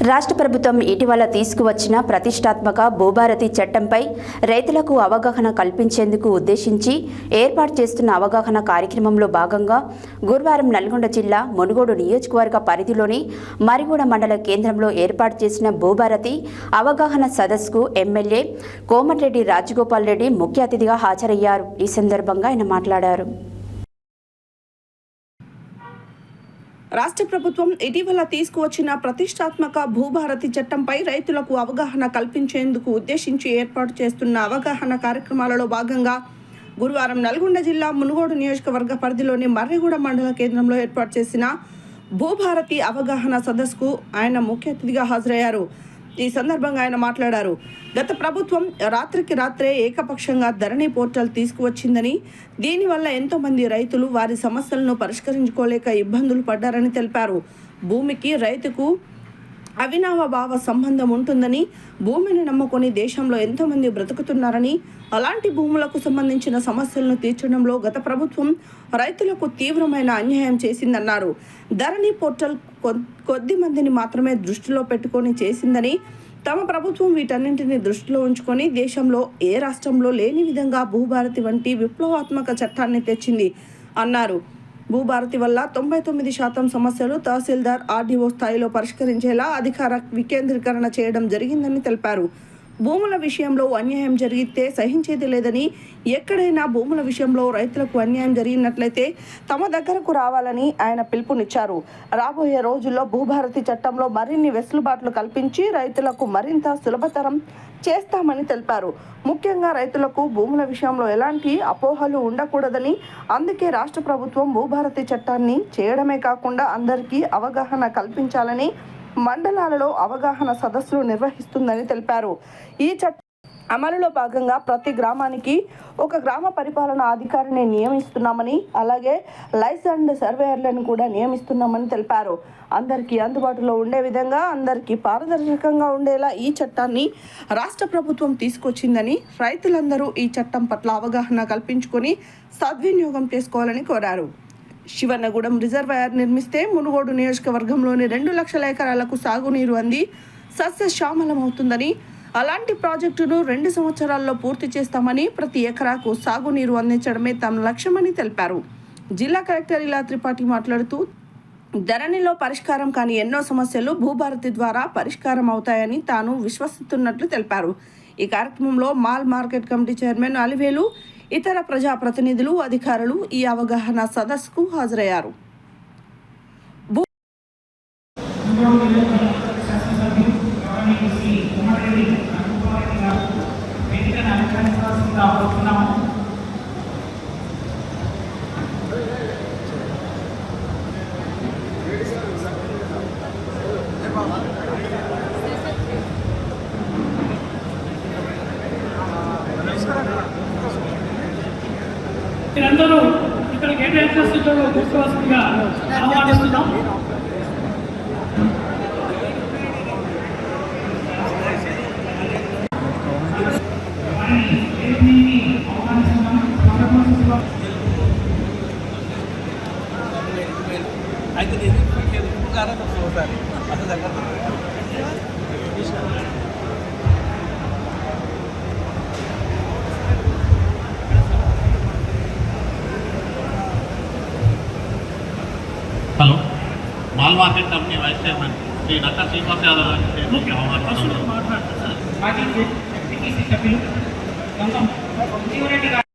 రాష్ట్ర ప్రభుత్వం ఇటీవల తీసుకువచ్చిన ప్రతిష్టాత్మక భూభారతి చట్టంపై రైతులకు అవగాహన కల్పించేందుకు ఉద్దేశించి ఏర్పాటు చేస్తున్న అవగాహన కార్యక్రమంలో భాగంగా గురువారం నల్గొండ జిల్లా మునుగోడు నియోజకవర్గ పరిధిలోని మరిగూడ మండల కేంద్రంలో ఏర్పాటు చేసిన భూభారతి అవగాహన సదస్సుకు ఎమ్మెల్యే కోమటిరెడ్డి రాజగోపాల్ రెడ్డి ముఖ్య అతిథిగా హాజరయ్యారు. ఈ సందర్భంగా ఆయన మాట్లాడారు. రాష్ట్ర ప్రభుత్వం ఇటీవల తీసుకువచ్చిన ప్రతిష్టాత్మక భూభారతి చట్టంపై రైతులకు అవగాహన కల్పించేందుకు ఉద్దేశించి ఏర్పాటు చేస్తున్న అవగాహన కార్యక్రమాలలో భాగంగా గురువారం నల్గొండ జిల్లా మునుగోడు నియోజకవర్గ పరిధిలోని మర్రిగూడ మండల కేంద్రంలో ఏర్పాటు చేసిన భూభారతి అవగాహన సదస్సుకు ఆయన ముఖ్య అతిథిగా హాజరయ్యారు. ఈ సందర్భంగా ఆయన మాట్లాడారు. గత ప్రభుత్వం రాత్రికి రాత్రే ఏకపక్షంగా ధరణి పోర్టల్ తీసుకువచ్చిందని, దీనివల్ల ఎంతోమంది రైతులు వారి సమస్యలను పరిష్కరించుకోలేక ఇబ్బందులు పడ్డారని తెలిపారు. భూమికి రైతుకు అవినాభావ సంబంధం ఉంటుందని, భూమిని నమ్ముకొని దేశంలో ఎంతోమంది బ్రతుకుతున్నారని, అలాంటి భూములకు సంబంధించిన సమస్యలను తీర్చడంలో గత ప్రభుత్వం రైతులకు తీవ్రమైన అన్యాయం చేసిందన్నారు. ధరణి పోర్టల్ కొద్ది మందిని మాత్రమే దృష్టిలో పెట్టుకొని చేసిందని, తమ ప్రభుత్వం వీటన్నింటినీ దృష్టిలో ఉంచుకొని దేశంలో ఏ రాష్ట్రంలో లేని విధంగా భూభారతి వంటి విప్లవాత్మక చట్టాన్ని తెచ్చింది అన్నారు. భూభారతి వల్ల 99% సమస్యలు తహసీల్దార్, ఆర్డీఓ స్థాయిలో పరిష్కరించేలా అధికార వికేంద్రీకరణ చేయడం జరిగిందని తెలిపారు. భూముల విషయంలో అన్యాయం జరిగితే సహించేది లేదని, ఎక్కడైనా భూముల విషయంలో రైతులకు అన్యాయం జరిగినట్లయితే తమ దగ్గరకు రావాలని ఆయన పిలుపునిచ్చారు. రాబోయే రోజుల్లో భూభారతి చట్టంలో మరిన్ని వెసులుబాట్లు కల్పించి రైతులకు మరింత సులభతరం చేస్తామని తెలిపారు. ముఖ్యంగా రైతులకు భూముల విషయంలో ఎలాంటి అపోహలు ఉండకూడదని, అందుకే రాష్ట్ర ప్రభుత్వం భూభారతి చట్టాన్ని చేయడమే కాకుండా అందరికీ అవగాహన కల్పించాలని మండలాలలో అవగాహన సదస్సులు నిర్వహిస్తుందని తెలిపారు. ఈ చట్టం అమలులో భాగంగా ప్రతి గ్రామానికి ఒక గ్రామ పరిపాలన అధికారిని నియమిస్తున్నామని, అలాగే లైసెన్స్డ్ సర్వేయర్లను కూడా నియమిస్తున్నామని తెలిపారు. అందరికీ అందుబాటులో ఉండే విధంగా, అందరికీ పారదర్శకంగా ఉండేలా ఈ చట్టాన్ని రాష్ట్ర ప్రభుత్వం తీసుకొచ్చిందని, రైతులందరూ ఈ చట్టం పట్ల అవగాహన కల్పించుకొని సద్వినియోగం చేసుకోవాలని కోరారు. శివన్నగూడెం రిజర్వాయర్ నిర్మిస్తే మునుగోడు నియోజకవర్గంలోని 2 లక్షల ఎకరాలకు సాగునీరు అంది సస్యశ్యామలమవుతుందని, అలాంటి ప్రాజెక్టును 2 సంవత్సరాల్లో పూర్తి చేస్తామని, ప్రతి ఎకరాకు సాగునీరు అందించడమే తమ లక్ష్యమని తెలిపారు. జిల్లా కలెక్టర్ ఇలా త్రిపాఠి మాట్లాడుతూ, ధరణిలో పరిష్కారం కాని ఎన్నో సమస్యలు భూభారతి ద్వారా పరిష్కారం అవుతాయని తాను విశ్వసిస్తున్నట్లు తెలిపారు. ఈ కార్యక్రమంలో mall market committee chairman Alivelu, ఇతర ప్రజాప్రతినిధులు, అధికారులు ఈ అవగాహన సదస్సుకు హాజరయ్యారు. మీరందరూ ఇక్కడ గేట్ ఎంట్రన్స్ కూర్చోవలసిందిగా ఆహ్వానిస్తున్నాం. Hello, mall market company vice chairman Shri Nakka Srinivas Yadav గారికి